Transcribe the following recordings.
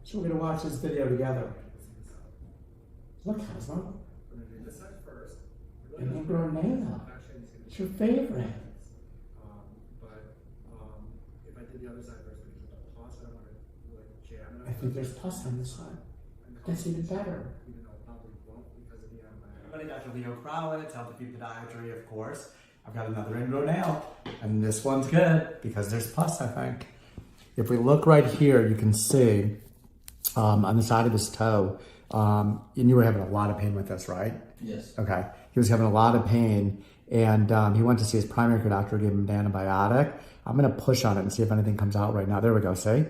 So we're gonna watch this video together. Look, Cosmo. We're gonna do this side first. And then grow a nail. It's your favorite. But if I did the other side first, because of the pus, I don't want to like jam it. I think there's pus on this side. That's even better. Even though it probably won't because of the Everybody, Dr. Leo Crowley, Healthy Podiatry, of course. I've got another ingrown nail, and this one's good because there's pus, I think. If we look right here, you can see on the side of his toe, and you were having a lot of pain with this, right? Yes. Okay. He was having a lot of pain, and he went to see his primary care doctor, gave him an antibiotic. I'm going to push on it and see if anything comes out right now. There we go. See?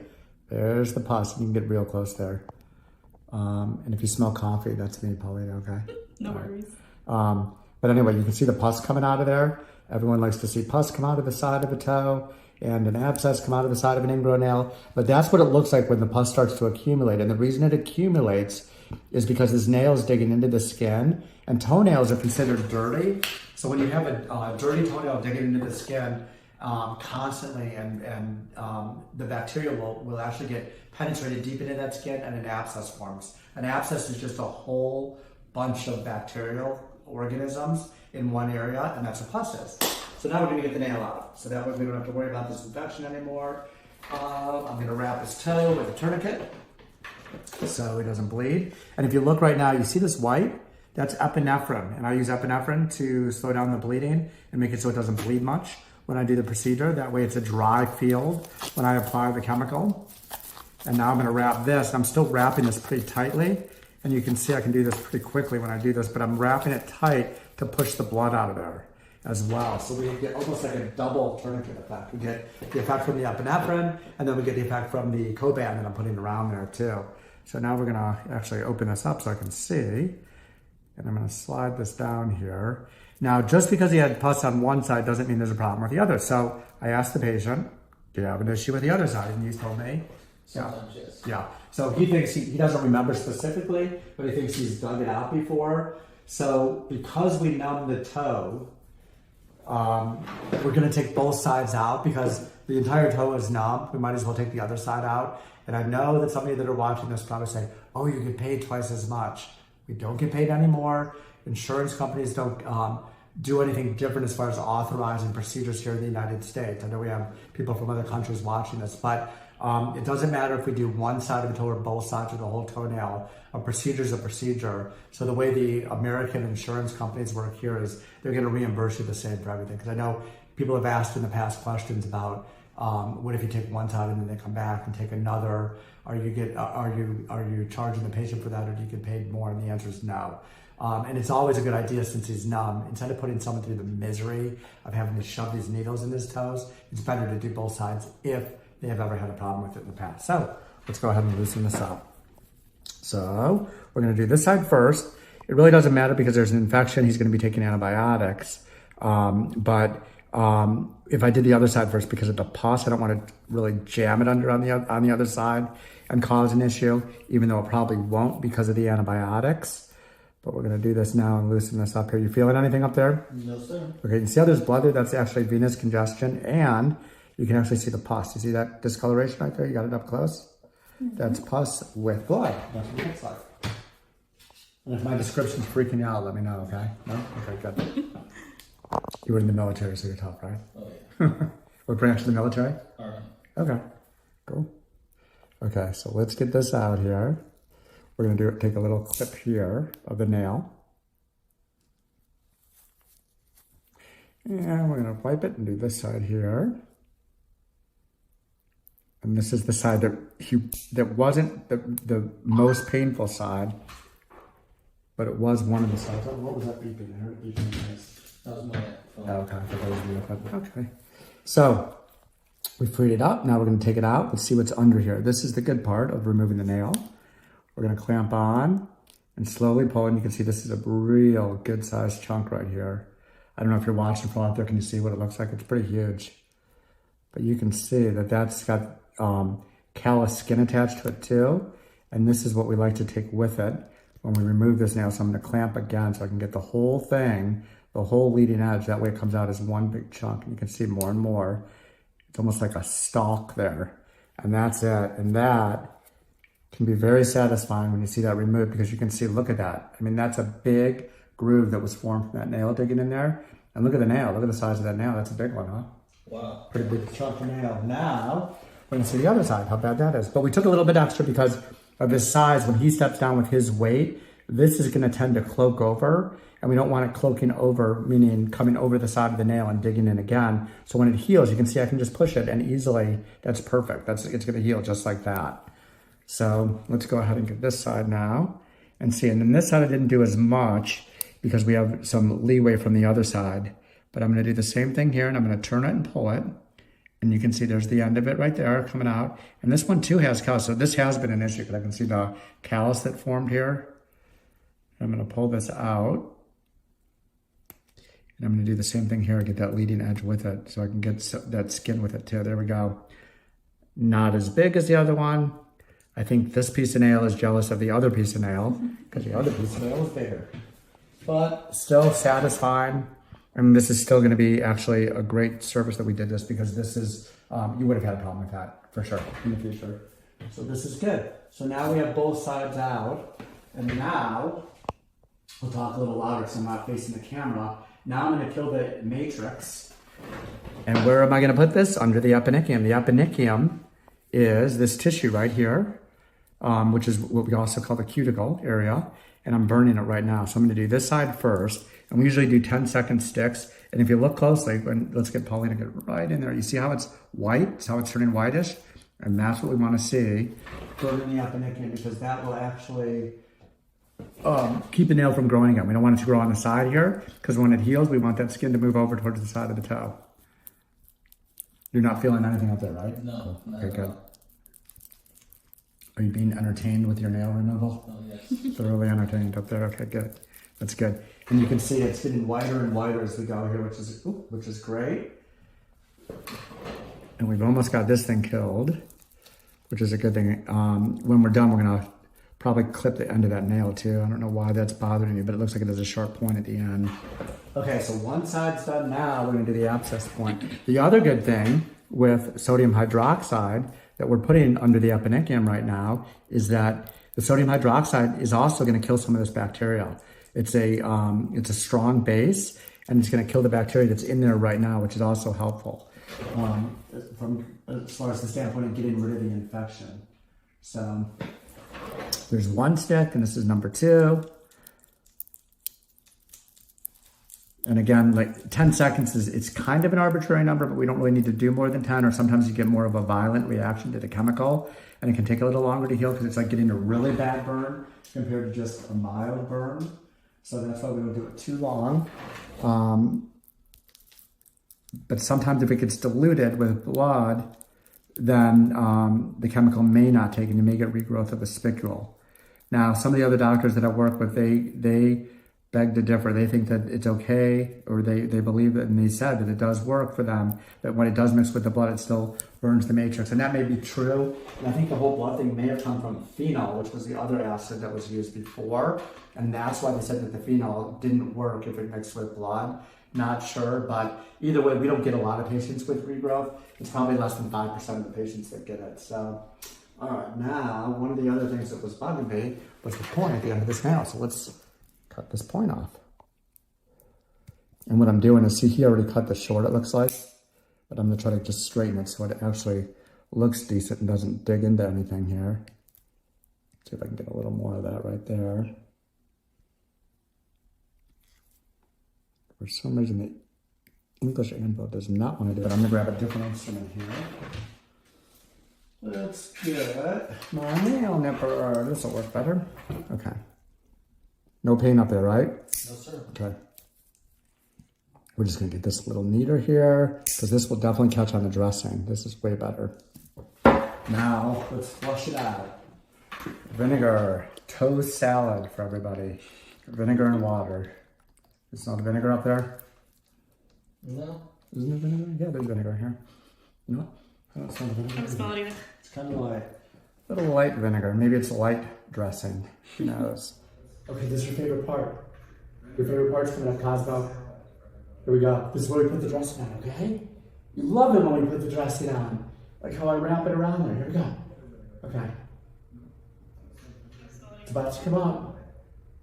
There's the pus. You can get real close there. And if you smell coffee, that's me, Paulina, okay? No worries. But anyway, you can see the pus coming out of there. Everyone likes to see pus come out of the side of a toe and an abscess come out of the side of an ingrown nail. But that's what it looks like when the pus starts to accumulate. And the reason it accumulates is because his nail is digging into the skin, and toenails are considered dirty. So when you have a dirty toenail digging into the skin constantly, and the bacteria will actually get penetrated deep into that skin, and an abscess forms. An abscess is just a whole bunch of bacterial organisms in one area, and that's what pus is. So now we're going to get the nail out. So that way we don't have to worry about this infection anymore. I'm going to wrap his toe with a tourniquet so he doesn't bleed. And if you look right now, you see this white? That's epinephrine. And I use epinephrine to slow down the bleeding and make it so it doesn't bleed much when I do the procedure. That way it's a dry field when I apply the chemical. And now I'm going to wrap this. I'm still wrapping this pretty tightly. And you can see I can do this pretty quickly when I do this, but I'm wrapping it tight to push the blood out of there as well. So we get almost like a double tourniquet effect. We get the effect from the epinephrine, and then we get the effect from the Coban that I'm putting around there too. So now we're gonna actually open this up so I can see, and I'm gonna slide this down here. Now, just because he had pus on one side doesn't mean there's a problem with the other. So I asked the patient, do you have an issue with the other side? And he told me, Sometimes, yes. yeah. So he thinks he doesn't remember specifically, but he thinks he's dug it out before. So because we numb the toe, we're going to take both sides out because the entire toe is numb. We might as well take the other side out. And I know that some of you that are watching this probably say, oh, you get paid twice as much. We don't get paid anymore. Insurance companies don't do anything different as far as authorizing procedures here in the United States. I know we have people from other countries watching this, but it doesn't matter if we do one side of the toe or both sides of the whole toenail. A procedure is a procedure. So the way the American insurance companies work here is they're going to reimburse you the same for everything. Because I know people have asked in the past questions about what if you take one side and then they come back and take another? Are you charging the patient for that, or do you get paid more? And the answer is no. And it's always a good idea, since he's numb, instead of putting someone through the misery of having to shove these needles in his toes, it's better to do both sides if they have ever had a problem with it in the past. So let's go ahead and loosen this up. So we're going to do this side first. It really doesn't matter because there's an infection. He's going to be taking antibiotics. But if I did the other side first because of the pus, I don't want to really jam it under on the other side and cause an issue, even though it probably won't because of the antibiotics. But we're going to do this now and loosen this up here. You feeling anything up there? No, sir. Okay, you see how there's blood there? That's actually venous congestion, and you can actually see the pus. You see that discoloration right there? You got it up close? Mm-hmm. That's pus with blood. That's what it looks like. And if my description's freaking you out, let me know, okay? No? Okay, good. You were in the military, so you're tough, right? Oh, yeah. What branch of the military? Army. Okay, cool. Okay, so let's get this out here. We're going to take a little clip here of the nail. And we're going to wipe it and do this side here. And this is the side that wasn't the most painful side, but it was one of the sides. Oh, what was that beeping? I heard it beeping in the face. That was my phone. Oh, okay, I thought that was the equipment. Okay. So we freed it up. Now we're going to take it out. Let's see what's under here. This is the good part of removing the nail. We're going to clamp on and slowly pull. And you can see this is a real good sized chunk right here. I don't know if you're watching from out there. Can you see what it looks like? It's pretty huge. But you can see that that's got callous skin attached to it too. And this is what we like to take with it when we remove this nail. So I'm going to clamp again so I can get the whole thing, the whole leading edge. That way it comes out as one big chunk. And you can see more and more. It's almost like a stalk there. And that's it. And that Can be very satisfying when you see that removed because you can see, look at that. I mean, that's a big groove that was formed from that nail digging in there. And look at the nail. Look at the size of that nail. That's a big one, huh? Wow. Pretty big chunk of nail. Now, we're going to see the other side, how bad that is. But we took a little bit extra because of his size. When he steps down with his weight, this is going to tend to cloak over. And we don't want it cloaking over, meaning coming over the side of the nail and digging in again. So when it heals, you can see I can just push it and easily, that's perfect. It's going to heal just like that. So let's go ahead and get this side now and see. And then this side I didn't do as much because we have some leeway from the other side. But I'm going to do the same thing here, and I'm going to turn it and pull it. And you can see there's the end of it right there coming out. And this one too has callus. So this has been an issue because I can see the callus that formed here. I'm going to pull this out. And I'm going to do the same thing here, get that leading edge with it so I can get that skin with it too. There we go. Not as big as the other one. I think this piece of nail is jealous of the other piece of nail because the other piece of nail is bigger. But still satisfying. And this is still going to be actually a great service that we did this because this is, you would have had a problem with that for sure in the future. So this is good. So now we have both sides out. And now, we'll talk a little louder because I'm not facing the camera. Now I'm going to kill the matrix. And where am I going to put this? Under the eponychium. The eponychium is this tissue right here, which is what we also call the cuticle area. And I'm burning it right now. So I'm going to do this side first. And we usually do 10-second sticks. And if you look closely, let's get Pauline to get right in there. You see how it's white? It's how it's turning whitish? And that's what we want to see. Burning the eponychium because that will actually keep the nail from growing again. We don't want it to grow on the side here because when it heals, we want that skin to move over towards the side of the toe. You're not feeling anything up there, right? No. Okay, good. Are you being entertained with your nail removal? Oh, yes. Thoroughly entertained up there. Okay, good. That's good. And you can see it's getting whiter and whiter as we go here, which is great. And we've almost got this thing killed, which is a good thing. When we're done, we're gonna probably clip the end of that nail too. I don't know why that's bothering you, but it looks like it has a sharp point at the end. Okay, so one side's done now. We're gonna do the abscess point. The other good thing with sodium hydroxide that we're putting under the eponychium right now is that the sodium hydroxide is also gonna kill some of this bacteria. It's a strong base, and it's gonna kill the bacteria that's in there right now, which is also helpful from as far as the standpoint of getting rid of the infection. So there's one stick, and this is number 2. And again, like 10 seconds it's kind of an arbitrary number, but we don't really need to do more than 10, or sometimes you get more of a violent reaction to the chemical, and it can take a little longer to heal because it's like getting a really bad burn compared to just a mild burn. So that's why we don't do it too long. But sometimes if it gets diluted with blood, then the chemical may not take, and you may get regrowth of a spicule. Now, some of the other doctors that I work with, they beg to differ. They think that it's okay, or they believe it, and they said that it does work for them, that when it does mix with the blood, it still burns the matrix. And that may be true. And I think the whole blood thing may have come from phenol, which was the other acid that was used before. And that's why they said that the phenol didn't work if it mixed with blood. Not sure, but either way, we don't get a lot of patients with regrowth. It's probably less than 5% of the patients that get it. So, all right, now, one of the other things that was bugging me was the point at the end of this nail. So let's cut this point off. And what I'm doing is, see, he already cut the short, it looks like, but I'm gonna try to just straighten it so it actually looks decent and doesn't dig into anything here. See if I can get a little more of that right there. For some reason, the English info does not want to do it. I'm gonna grab a different instrument here. Let's get my nail nipper. This will work better. Okay. No pain up there, right? No, sir. Okay. We're just gonna get this a little neater here because this will definitely catch on the dressing. This is way better. Now, let's flush it out. Vinegar, toast salad for everybody. Vinegar and water. Is not vinegar up there? No. Isn't there vinegar? Yeah, there's vinegar here. No? I don't smell vinegar. I don't smell it either. It's kind of like a little light vinegar. Maybe it's light dressing. Who knows? Okay, this is your favorite part. Your favorite part's coming up, Cosmo. Here we go. This is where we put the dressing on, okay? You love it when we put the dressing on. Like how I wrap it around there. Here we go. Okay. It's about to come up.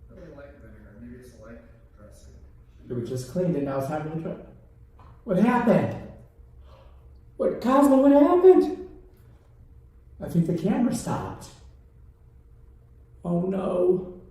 I really like vinegar. Maybe it's like dressing. It was just cleaned and now it's time to dry. What happened? What, Cosmo, what happened? I think the camera stopped. Oh no.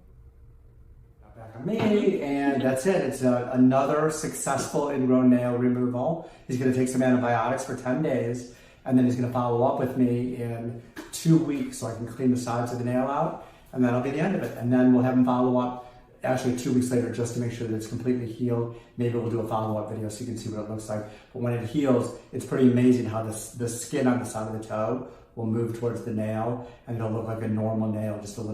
Back on me, and that's it. It's another successful ingrown nail removal. He's going to take some antibiotics for 10 days, and then he's going to follow up with me in 2 weeks so I can clean the sides of the nail out, and that'll be the end of it. And then we'll have him follow up actually 2 weeks later just to make sure that it's completely healed. Maybe we'll do a follow-up video so you can see what it looks like. But when it heals, it's pretty amazing how the skin on the side of the toe will move towards the nail, and it'll look like a normal nail, just a little